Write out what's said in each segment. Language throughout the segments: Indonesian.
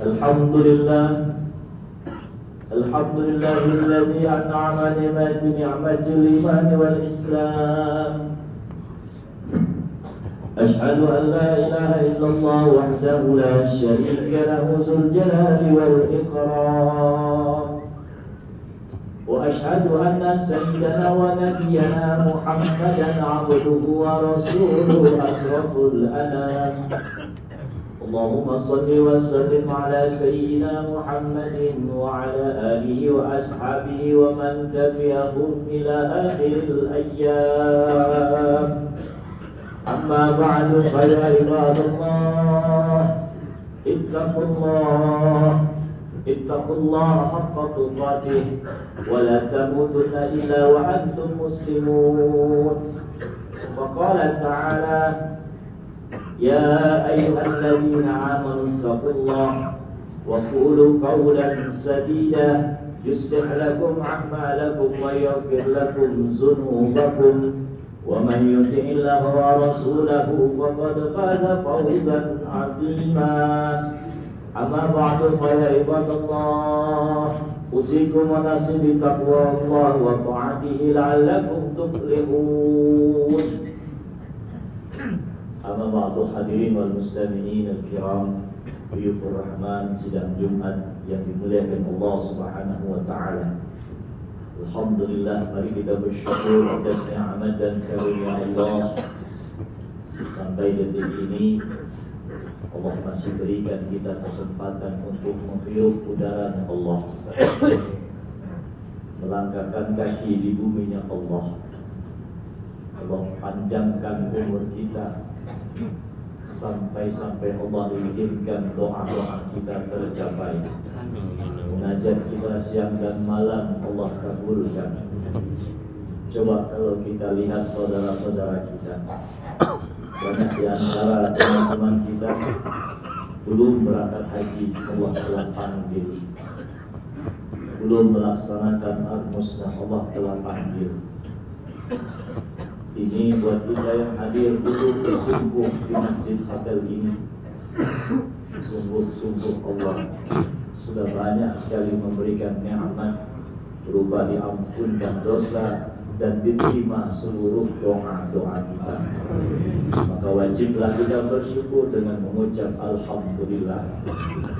Alhamdulillah, alhamdulillahilladzi an'amani bi ni'matil iman wal Islam. Ashhadu an la ilaha illallah wahdahu la syarika lahu dzul jalali wal ikram. Wa ashhadu anna sayyidana wa nabiyyana Muhammadan 'abduhu wa rasuluhu asraful anam. Allahumma salli wa sallim ala sayyidina Muhammadin wa ala alihi wa ashabihi wa man tabi'ahum ila akhiril ayyam. Amma ba'du fa ya ibadallah, ittaqullaha haqqa tuqatih wa la tamutunna illa wa antum muslimun. Fa qala ta'ala: Ya ayyuhalladzina amanu ittaqullaha wa qulu qawlan sadida yuslih lakum a'malakum wa yaghfir lakum dzunubakum wa man yuti'illaha wa rasulahu faqad faza fawzan 'azima. Amma ba'du fa ya ibadallah, usikum wa nafsi bi taqwallah wa ta'atihi la'allakum tuflihun. Amma ba'du, hadirin wal mustami'in al-kiram, Duyufur Rahman sidang Jumat yang dimuliakan Allah Subhanahu wa taala. Alhamdulillah, mari kita bersyukur atas nikmat dan karunia Allah. Sampai detik ini Allah masih berikan kita kesempatan untuk menghirup udaranya Allah, melangkahkan kaki di buminya Allah. Allah panjangkan umur kita sampai Allah izinkan doa-doa kita tercapai. Munajat kita siang dan malam Allah kabulkan. Coba kalau kita lihat saudara-saudara kita, banyak di antara teman-teman kita belum berangkat haji, Allah telah panggil. Belum melaksanakan al-musnah, Allah telah panggil. Ini buat kita yang hadir duduk bersungguh di masjid hotel ini. Sungguh-sungguh Allah sudah banyak sekali memberikan nikmat berupa diampunkan dosa dan diterima seluruh doa-doa kita. Maka wajiblah kita bersyukur dengan mengucap alhamdulillah,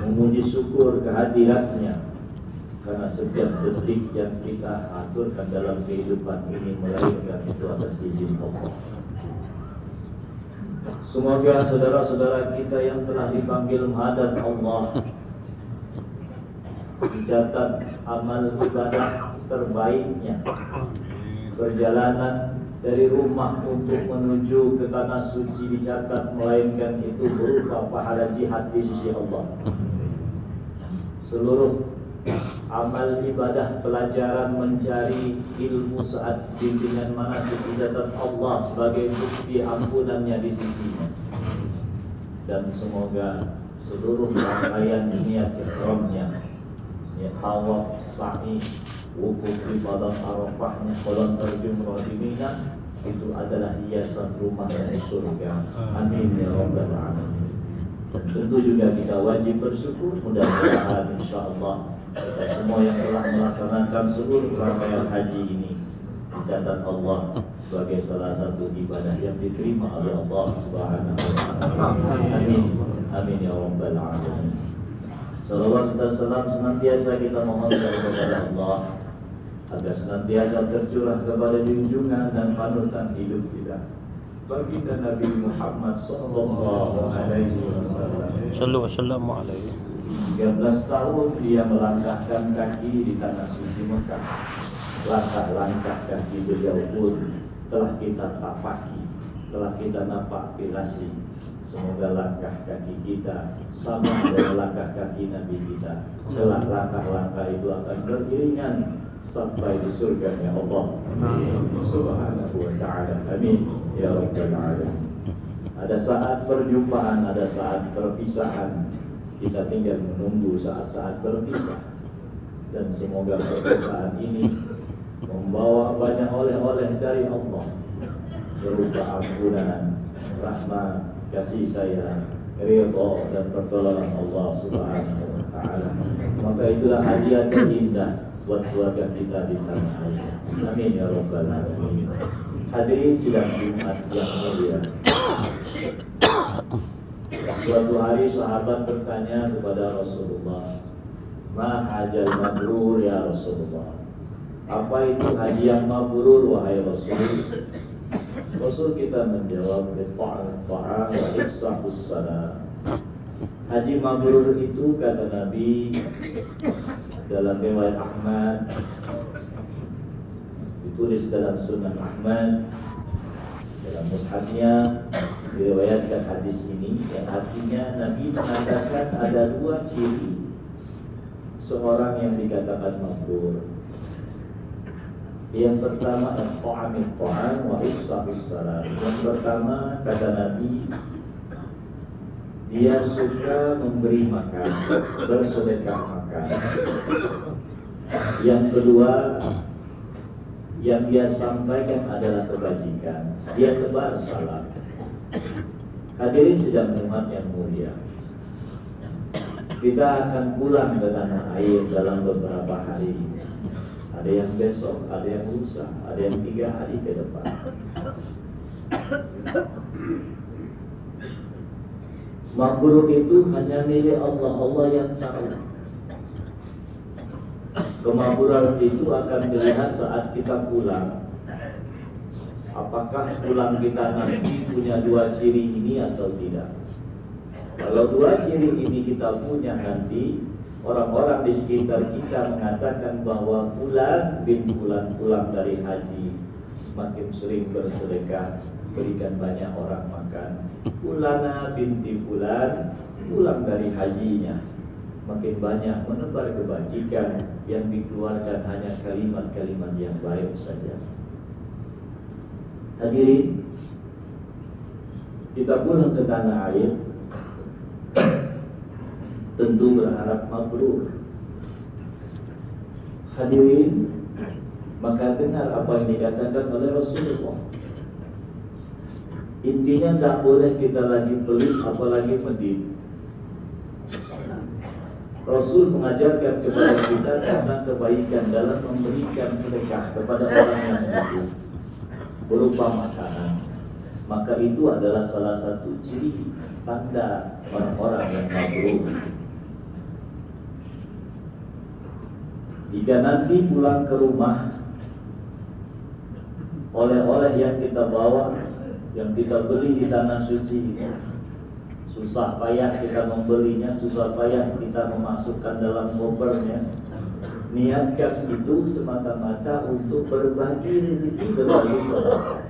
memuji syukur kehadiratnya. Karena setiap detik yang kita aturkan dalam kehidupan ini melahirkan itu atas izin Allah. Semoga saudara-saudara kita yang telah dipanggil menghadap Allah dicatat amal ibadah terbaiknya. Perjalanan dari rumah untuk menuju ke tanah suci dicatat, melainkan itu berupa pahala jihad di sisi Allah. Seluruh amal ibadah, pelajaran, mencari ilmu saat bimbingan manasik dicatat Allah sebagai bukti ampunannya di sisinya. Dan semoga seluruh rangkaian niat ihramnya, niat tawaf, sa'i, wukuf di padang Arafahnya, kolon terjumroh di Mina, itu adalah hiasan rumahnya di surga. Amin ya rabbal alamin. Dan tentu juga kita wajib bersyukur, mudah-mudahan insyaallah kita semua yang telah melaksanakan seluruh rangkaian haji ini dicatat Allah sebagai salah satu ibadah yang diterima oleh Allah Subhanahu wa taala. Amin. Amin ya rabbal alamin. Salawat dan salam senantiasa kita mohonkan kepada Allah agar senantiasa tercurah kepada junjungan dan panutan hidup kita, baginda Nabi Muhammad sallallahu alaihi wasallam. Sallallahu alaihi. 13 tahun dia melangkahkan kaki di tanah suci Mekah. Langkah-langkah kaki beliau pun telah kita tapaki, telah kita napakilasi. Semoga langkah kaki kita sama dengan langkah kaki Nabi kita. Telah langkah-langkah itu akan beriringan sampai di surganya Allah Subhanahu wa ta'ala. Amin ya rabbal alamin. Ada saat perjumpaan, ada saat perpisahan. Kita tinggal menunggu saat-saat berpisah. Dan semoga perpisahan ini membawa banyak oleh-oleh dari Allah berupa ampunan, rahmat, kasih sayang, ridha dan pertolongan Allah Subhanahu wa taala. Maka itulah hadiah terindah buat keluarga kita di tanah air. Amin ya rabbal alamin. Hadirin sidang Jumat yang mulia. Suatu hari sahabat bertanya kepada Rasulullah, "Ma hajjal mabrur ya Rasulullah?" Apa itu haji yang mabrur wahai Rasul? Rasul kita menjawab, "Ta'am wa ifsahus salam." Haji mabrur itu kata Nabi dalam riwayat Ahmad, ditulis dalam Sunan Ahmad, dalam mushafnya diriwayatkan hadis ini, yang artinya Nabi mengatakan ada dua ciri seorang yang dikatakan mabrur. Yang pertama at-ta'amit ta'am wa ifsahus salam. Yang pertama kata Nabi, dia suka memberi makan, bersedekah makan. Yang kedua, yang dia sampaikan adalah kebajikan, dia tebar salam. Hadirin sidang Jumat yang mulia, kita akan pulang ke tanah air dalam beberapa hari. Ada yang besok, ada yang lusa, ada yang 3 hari ke depan. Mabrur itu hanya milik Allah, Allah yang tahu. Kemakburan itu akan dilihat saat kita pulang. Apakah pulang kita nanti punya dua ciri ini atau tidak? Kalau dua ciri ini kita punya nanti, orang-orang di sekitar kita mengatakan bahwa Fulan bin Fulan pulang dari haji, makin sering bersedekah, berikan banyak orang makan. Fulana binti Fulan pulang dari hajinya, makin banyak menebar kebajikan, yang dikeluarkan hanya kalimat-kalimat yang baik saja. Hadirin, kita pulang ke tanah air tentu berharap mabrur. Hadirin, maka dengar apa yang dikatakan oleh Rasulullah. Intinya tak boleh kita lagi pelit, apalagi medit. Rasul mengajarkan kepada kita tentang kebaikan dalam memberikan sedekah kepada orang yang butuh berupa makanan. Maka itu adalah salah satu ciri tanda orang-orang yang mabrur. Jika nanti pulang ke rumah, oleh-oleh yang kita bawa, yang kita beli di tanah suci, susah payah kita membelinya, susah payah kita memasukkan dalam kopernya. Niatkan itu semata-mata untuk berbagi rezeki, berbagi sedekah.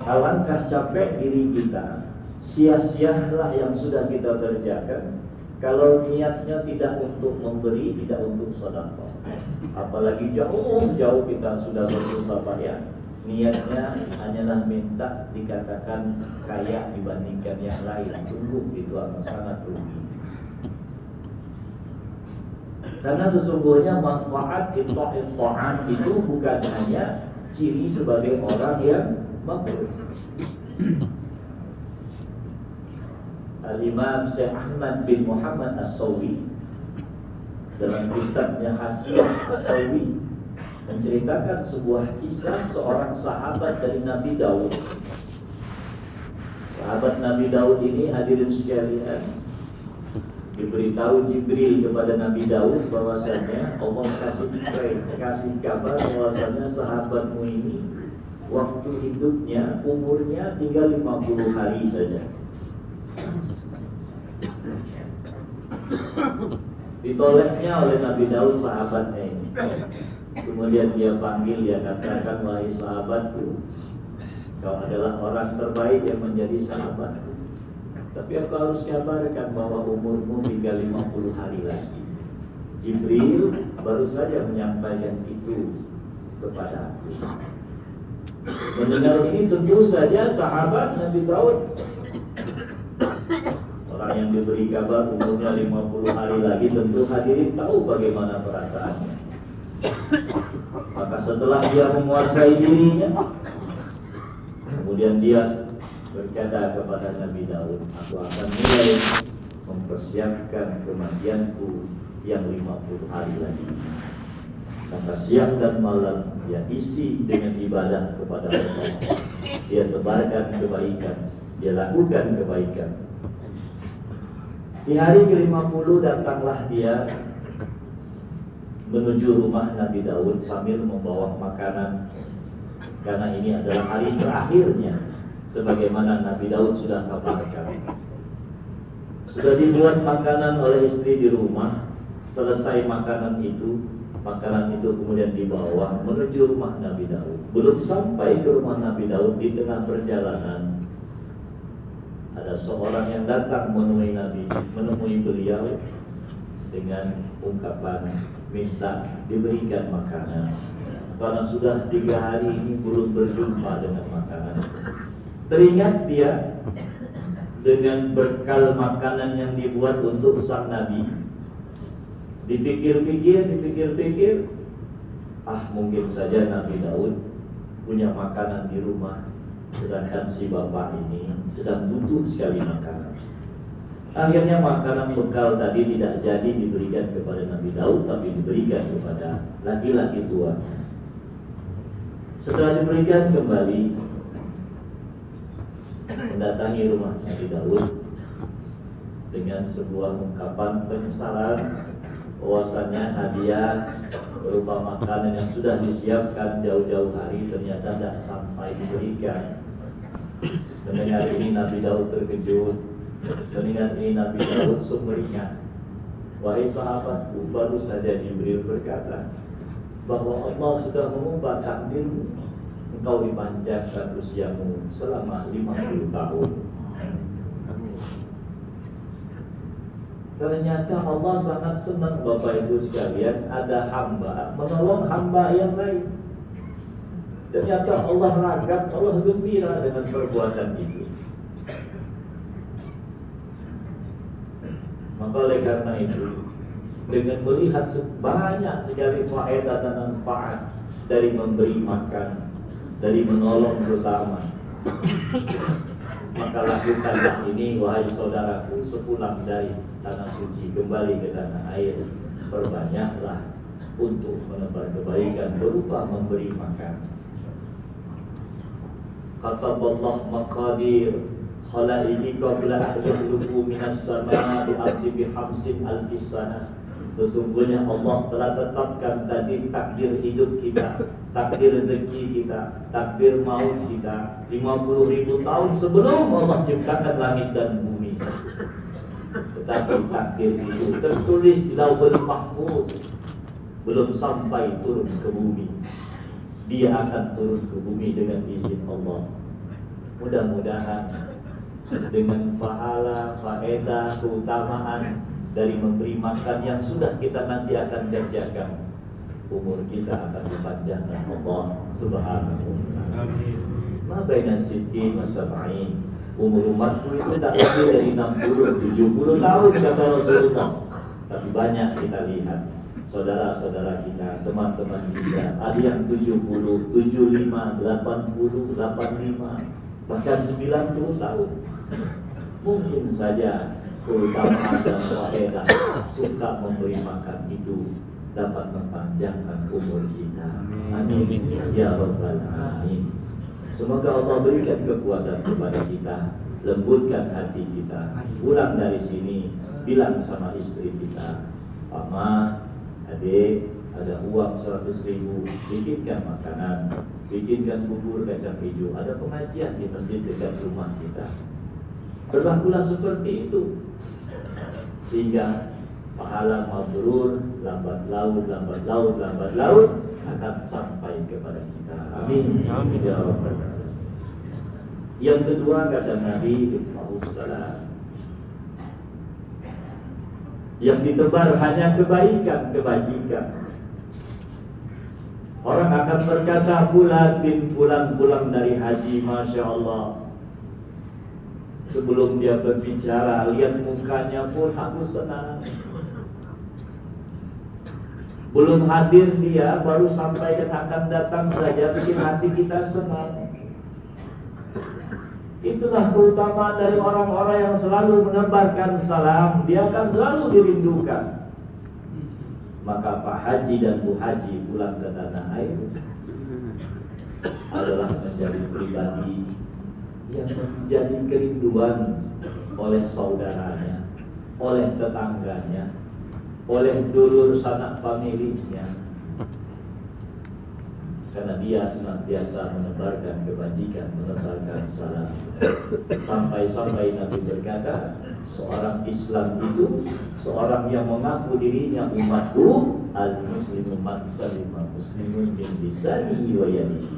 Alangkah capek diri kita, sia-sialah yang sudah kita kerjakan kalau niatnya tidak untuk memberi, tidak untuk sedekah. Apalagi jauh-jauh kita sudah berusaha payah, niatnya hanyalah minta dikatakan kaya dibandingkan yang lain. Sungguh itu akan sangat rugi. Karena sesungguhnya manfaat itta'an itu bukan hanya ciri sebagai orang yang mabrur. Al-Imam Syekh Ahmad bin Muhammad As-Sawi dalam kitabnya Hasiyah As-Sawi menceritakan sebuah kisah seorang sahabat dari Nabi Daud. Sahabat Nabi Daud ini, hadirin sekalian, diberitahu Jibril kepada Nabi Daud bahwasanya Allah kasih kabar bahwasanya sahabatmu ini waktu hidupnya, umurnya tinggal 50 hari saja. Ditolehnya oleh Nabi Daud sahabatnya ini. Kemudian dia panggil, dia katakan, wahai sahabatku, kau adalah orang terbaik yang menjadi sahabatku. Tapi aku harus kabarkan bahwa umurmu tinggal 50 hari lagi. Jibril baru saja menyampaikan itu kepada aku. Mendengar ini tentu saja sahabat Nabi Daud, orang yang diberi kabar umurnya 50 hari lagi, tentu hadirin tahu bagaimana perasaannya. Maka setelah dia menguasai dirinya, kemudian dia berkata kepada Nabi Daud, aku akan mulai mempersiapkan kematianku yang 50 hari lagi. Maka siang dan malam dia isi dengan ibadah kepada Allah. Dia tebarkan kebaikan, dia lakukan kebaikan. Di hari ke-50 datanglah dia menuju rumah Nabi Daud sambil membawa makanan, karena ini adalah hari terakhirnya sebagaimana Nabi Daud sudah kabarkan. Sudah dibuat makanan oleh istri di rumah. Selesai makanan itu kemudian dibawa menuju rumah Nabi Daud. Belum sampai ke rumah Nabi Daud, di tengah perjalanan ada seorang yang datang menemui beliau dengan ungkapan minta diberikan makanan, karena sudah 3 hari ini belum berjumpa dengan makanan. Teringat dia dengan bekal makanan yang dibuat untuk sang Nabi. Dipikir-pikir, mungkin saja Nabi Daud punya makanan di rumah, sedangkan si bapak ini sedang butuh sekali makanan. Akhirnya makanan bekal tadi tidak jadi diberikan kepada Nabi Daud, tapi diberikan kepada laki-laki tua. Setelah diberikan kembali, mendatangi rumah Nabi Daud dengan sebuah ungkapan penyesalan bahwasanya hadiah berupa makanan yang sudah disiapkan jauh-jauh hari ternyata tidak sampai diberikan. Mendengar ini Nabi Daud terkejut. Mendengar ini Nabi Daud sumringah. Wahai sahabatku, baru saja Jibril berkata bahwa Allah sudah mengubah takdirmu. Engkau dipanjangkan usiamu selama 50 tahun. Ternyata Allah sangat senang, Bapak Ibu sekalian, ada hamba menolong hamba yang lain. Ternyata Allah ragam, Allah gembira dengan perbuatan itu. Maka oleh karena itu, dengan melihat banyak sekali faedah dan manfaat dari memberi makan, dari menolong bersama, maka lakukanlah ini, wahai saudaraku, sepulang dari tanah suci kembali ke tanah air, perbanyaklah untuk menebar kebaikan berupa memberi makan. Kata Allah maqadir khalaiqi qabla an yakhluqu minas samaa'i ardi bi 50,000 sanah. Sesungguhnya Allah telah tetapkan tadi takdir hidup kita, takdir rezeki kita, takdir maut kita 50.000 tahun sebelum Allah ciptakan langit dan bumi. Tetapi takdir itu tertulis di Lauhul Mahfuz, belum sampai turun ke bumi. Dia akan turun ke bumi dengan izin Allah. Mudah-mudahan dengan pahala, faedah, keutamaan dari memberi makan yang sudah kita nanti akan kerjakan, umur kita akan dipanjangkan Allah Subhanahu wa ta'ala. Ma baina sittin wa sab'in. Umur umatku itu tak lebih dari 60, 70 tahun kata Rasulullah. Tapi banyak kita lihat saudara-saudara kita, teman-teman kita, ada yang 70, 75, 80, 85, bahkan 90 tahun. Mungkin saja keutamaan dan faedah suka memberi makan itu dapat mempanjangkan umur kita. Amin ya rabbal alamin. Semoga Allah berikan kekuatan kepada kita, lembutkan hati kita. Pulang dari sini, bilang sama istri kita, Mama, adik, ada uang 100.000, bikinkan makanan, bikinkan bubur kacang hijau, ada pengajian di masjid dekat rumah kita. Berlakulah seperti itu, sehingga pahala mabrur lambat laut akan sampai kepada kita. Amin. Amin. Ya Rabbal alamin. Yang kedua kata Nabi Muhammad, yang ditebar hanya kebaikan, kebajikan. Orang akan berkata, Fulan bin Fulan pulang dari haji, Masya Allah. Sebelum dia berbicara, lihat mukanya pun aku senang. Belum hadir dia, baru sampai dan akan datang saja, bikin hati kita senang. Itulah keutamaan dari orang-orang yang selalu menebarkan salam. Dia akan selalu dirindukan. Maka Pak Haji dan Bu Haji pulang ke tanah air adalah menjadi pribadi yang menjadi kerinduan oleh saudaranya, oleh tetangganya, oleh dulur sanak familinya. Karena dia senantiasa menebarkan kebajikan, menebarkan salam. Sampai-sampai Nabi berkata, seorang Islam itu seorang yang mengaku dirinya umatku, al-muslimu man salima muslimun min lisanihi wa yadihi.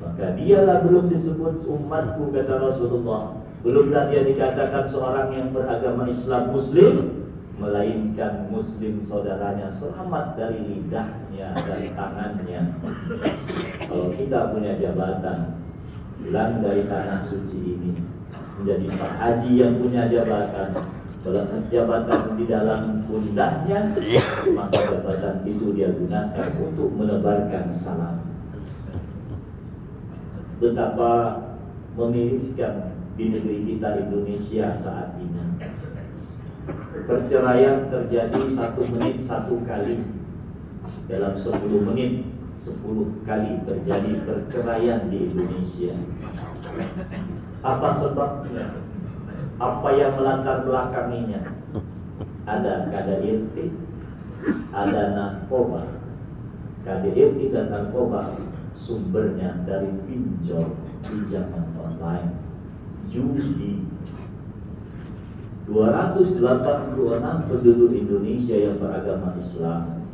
Maka dialah belum disebut umatku, kata Rasulullah. Belumlah dia dikatakan seorang yang beragama Islam muslim, melainkan muslim saudaranya selamat dari lidahnya, dari tangannya. Kalau kita punya jabatan, pulang dari tanah suci ini, menjadi Pak Haji yang punya jabatan, melekat jabatan di dalam pundaknya, maka jabatan itu dia gunakan untuk menebarkan salam. Betapa memiriskan di negeri kita Indonesia saat ini. Perceraian terjadi 1 menit 1 kali. Dalam 10 menit 10 kali terjadi perceraian di Indonesia. Apa sebabnya? Apa yang melatar belakanginya? Ada KDRT, ada narkoba. KDRT dan narkoba sumbernya dari pinjaman online, judi. 286 penduduk Indonesia yang beragama Islam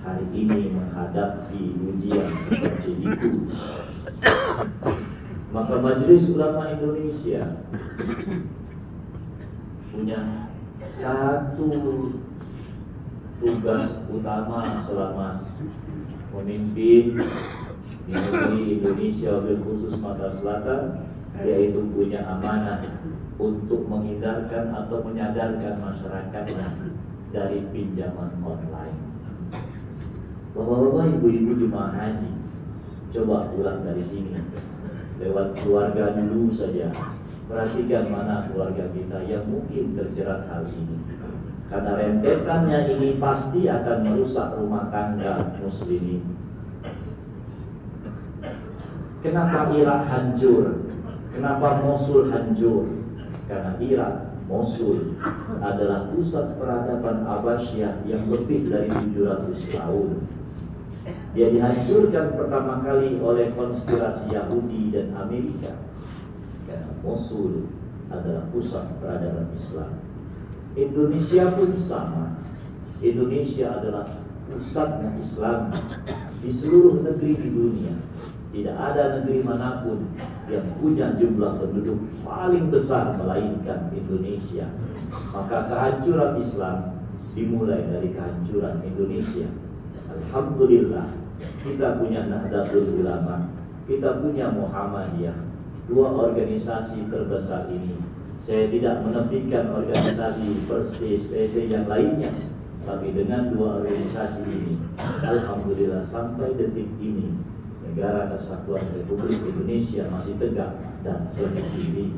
hari ini menghadapi ujian seperti itu. Maka Majelis Ulama Indonesia punya satu tugas utama selama memimpin di negeri Indonesia, khusus Sumatera Selatan, yaitu punya amanah untuk menghindarkan atau menyadarkan masyarakatnya dari pinjaman online. Bapak-bapak, ibu-ibu jemaah haji, coba pulang dari sini lewat keluarga dulu saja. Perhatikan mana keluarga kita yang mungkin terjerat hal ini. Karena rentetannya ini pasti akan merusak rumah tangga muslimin. Kenapa Irak hancur? Kenapa Mosul hancur? Karena Irak, Mosul adalah pusat peradaban Abbasiyah yang lebih dari 700 tahun. Dia dihancurkan pertama kali oleh konspirasi Yahudi dan Amerika. Karena Mosul adalah pusat peradaban Islam. Indonesia pun sama. Indonesia adalah pusatnya Islam di seluruh negeri di dunia. Tidak ada negeri manapun yang punya jumlah penduduk paling besar melainkan Indonesia. Maka kehancuran Islam dimulai dari kehancuran Indonesia. Alhamdulillah, kita punya Nahdlatul Ulama, kita punya Muhammadiyah, 2 organisasi terbesar ini. Saya tidak menepikan organisasi Persis, PSI yang lainnya, tapi dengan 2 organisasi ini, alhamdulillah sampai detik ini Negara Kesatuan Republik Indonesia masih tegak dan berdiri.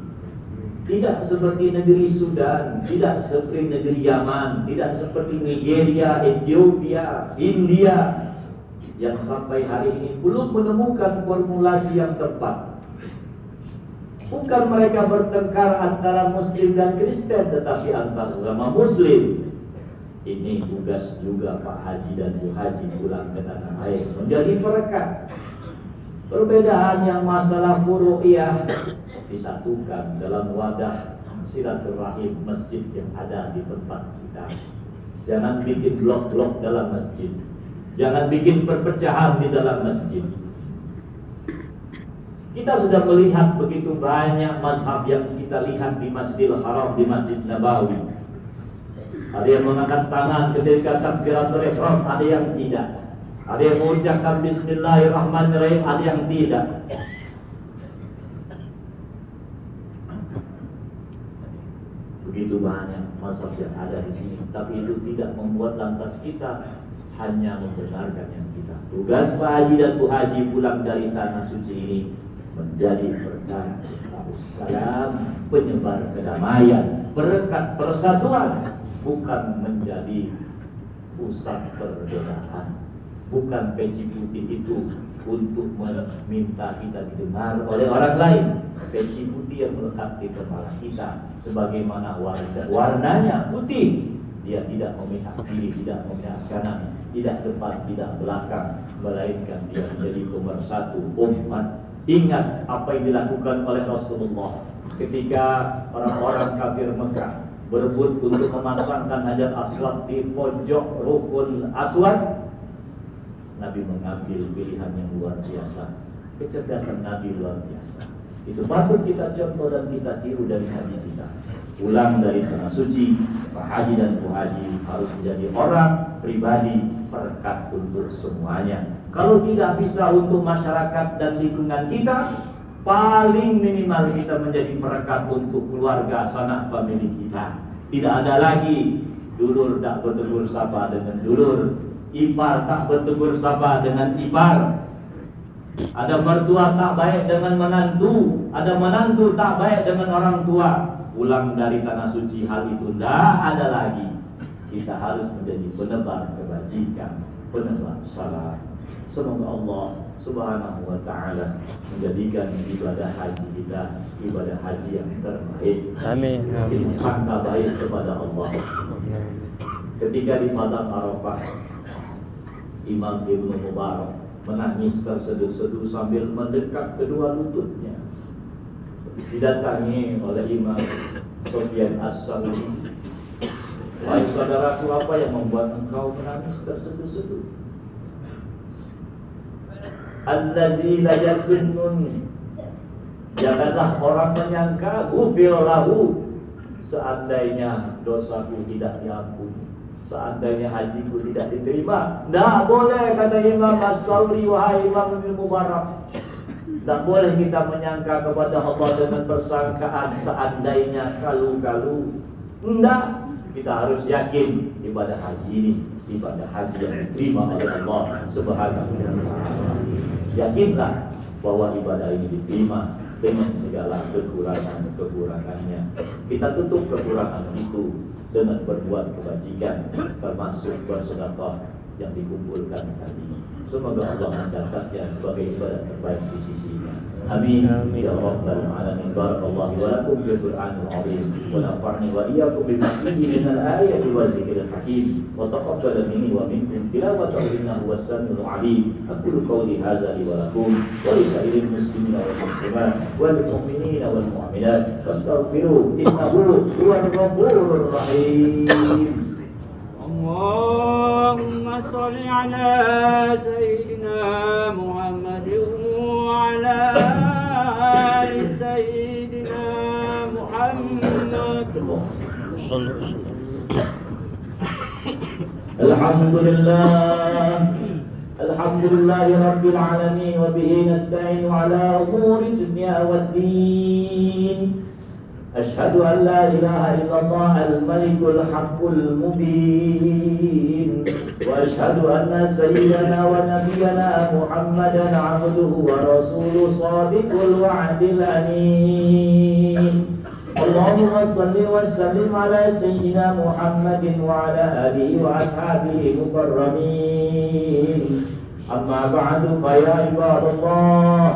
Tidak seperti negeri Sudan, tidak seperti negeri Yaman, tidak seperti Nigeria, Ethiopia, India yang sampai hari ini belum menemukan formulasi yang tepat. Bukan mereka bertengkar antara Muslim dan Kristen, tetapi antar sesama Muslim. Ini tugas juga Pak Haji dan Bu Haji pulang ke tanah air menjadi perekat. Perbedaan yang masalah furu'iyah disatukan dalam wadah silaturahim masjid yang ada di tempat kita. Jangan bikin blok-blok dalam masjid. Jangan bikin perpecahan di dalam masjid. Kita sudah melihat begitu banyak mazhab yang kita lihat di Masjidil Haram, di Masjid Nabawi. Ada yang mengangkat tangan ketika takbiratul ihram, ada yang tidak. Ada yang mengucapkan Bismillahirrahmanirrahim, ada yang tidak. Begitu banyak mazhab yang ada di sini, tapi itu tidak membuat lantas kita hanya membenarkan yang kita. Tugas Pak Haji dan Bu Haji pulang dari tanah suci ini menjadi perkara kita. salam, penyebar kedamaian, berkat persatuan, bukan menjadi pusat perbedaan. Bukan peci putih itu untuk meminta kita didengar oleh orang lain. Peci putih yang melekat di kepala kita, sebagaimana warnanya putih, dia tidak memihak kiri, tidak memihak kanan, tidak depan, tidak belakang, melainkan dia menjadi pemersatu umat. Ingat apa yang dilakukan oleh Rasulullah ketika orang-orang kafir Mekah berebut untuk memasangkan Hajar Aswad di pojok rukun Aswad. Nabi mengambil pilihan yang luar biasa. Kecerdasan Nabi luar biasa. Itu patut kita contoh dan kita tiru dari Nabi kita. Pulang dari tanah suci, Pak Haji dan Bu Haji harus menjadi orang pribadi berkat untuk semuanya. Kalau tidak bisa untuk masyarakat dan lingkungan kita, paling minimal kita menjadi perekat untuk keluarga sanak famili kita. Tidak ada lagi dulur tak bertegur sapa dengan dulur, ipar tak bertegur sapa dengan ipar. Ada mertua tak baik dengan menantu, ada menantu tak baik dengan orang tua. Pulang dari tanah suci, hal itu tidak ada lagi. Kita harus menjadi penebar kebajikan, penebar salam. Semoga Allah Subhanahu wa ta'ala menjadikan ibadah haji kita ibadah haji yang terbaik. Amin. Kita sangka baik kepada Allah. Ketika di Padang Arafah, Imam Ibnu Mubarak menangis terseduh-seduh sambil mendekat kedua lututnya. Didatangi oleh Imam Sufyan As-Sauri. Wahai saudaraku, apa yang membuat engkau menangis terseduh-seduh? Allazi la yazunnun, janganlah orang menyangka ghufir lahu, seandainya dosaku tidak diampuni, seandainya hajiku tidak diterima. Tidak boleh, kata Imam As-Sauri, wahai Imam Ibnu Mubarak, tidak boleh kita menyangka kepada Allah dengan persangkaan seandainya, kalau-kalau. Tidak, kita harus yakin ibadah haji ini ibadah haji yang diterima oleh Allah Subhanahu wa ta'ala. Yakinlah bahwa ibadah ini diterima dengan segala kekurangan-kekurangannya. Kita tutup kekurangan itu dengan berbuat kebajikan, termasuk bersedekah yang dikumpulkan tadi. Semoga Allah mencatatnya sebagai ibadah terbaik di sisinya. Amin. Ya Rabbal Alamin. Barakallahu wa lakum bil Qur'anil azim wa nafa'ni wa iyyakum bima fihi min al-ayati wa zikril hakim wa taqabbal minni wa minkum tilawatahu innahu was-sami'ul 'alim. Aqulu qawli hadza li wa lakum wa li sa'iril muslimina wal muslimat wal mu'minina wal mu'minat fastaghfiruhu innahu huwal ghafurur rahim. Allahumma sholli ala sayyidina Muhammad wa ala ali sayyidina Muhammad. Alhamdulillah rabbil alamin wa bihi nasta'inu ala umuri dunya waddin. أشهد أن لا إله إلا الله الملك الحق المبين وأشهد أن سيدنا ونبينا محمدا عبده ورسوله صادق الوعد الأمين اللهم صل وسلم على سيدنا محمد وعلى آله وأصحابه المكرمين أما بعد فيا عباد الله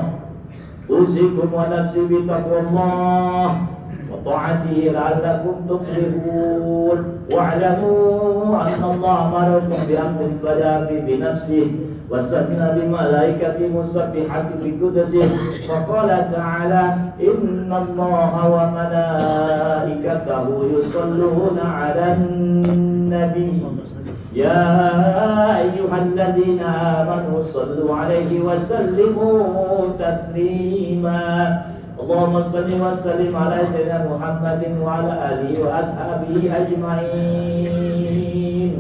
أوصيكم ونفسي بتقوى الله وطاعته لعلكم تفلحون واعلموا أن الله أمركم بأمر بدأ بنفسه وثنى بملائكة مسبحة بقدسه وقال تعالى إن الله وملائكته يصلون على النبي يا أيها الذين آمنوا صلوا عليه وسلموا تسليما اللهم صل وسلم على سيدنا محمد وعلى آله وأصحابه أجمعين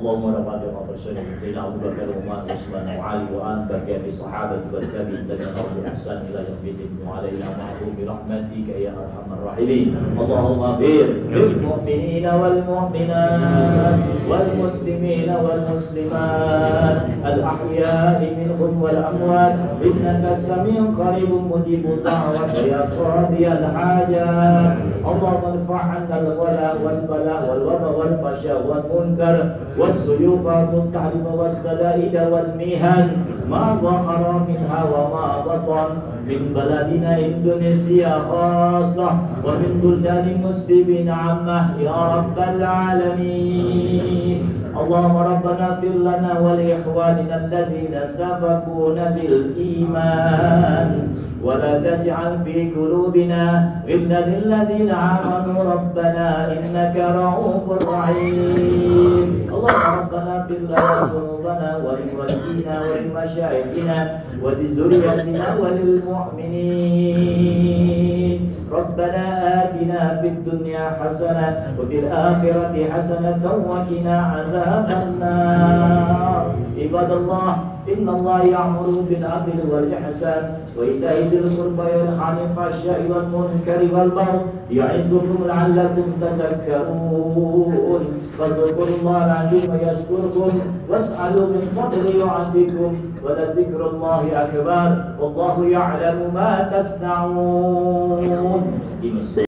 اللهم رب العالمين وبركاته سيدنا أبو بكر وعمر وعثمان وعلي وآل بقية الصحابة والتابعين لهم بإحسان إلى يوم الدين وعلينا معهم برحمتك يا أرحم الراحمين اللهم اغفر للمؤمنين والمؤمنات والمسلمين والمسلمات الأحياء منهم والأموات إنك سميع قريب مجيب الدعوة يا قاضي الحاجات اللهم ارفع عنا الولاء والبلاء والوباء والفحشاء والمنكر والسيوف والتحريم والسدائد والمهن ما ظهر منها وما بطن من بلدنا إندونيسيا خاصة ومن بلدان المسلمين عامة يا رب العالمين اللهم ربنا اغفر لنا ولإخواننا الذين سبقونا بالإيمان ولا تجعل في قلوبنا غلا للذين آمنوا ربنا إنك رؤوف رحيم اللهم ربنا اغفر لنا ذنوبنا ولوالدينا ولمشايخنا ولذريتنا وللمؤمنين ربنا آتنا في الدنيا حسنة وفي الآخرة حسنة وقنا عذاب النار عباد الله إن الله يأمر بالعدل والإحسان وإيتاء ذي القربى وينهى عن الفحشاء والمنكر والبغي يعظكم لعلكم تذكرون فاذكروا الله العظيم يذكركم واسألوا من فضله يعطيكم ولذكر الله أكبر والله يعلم ما تصنعون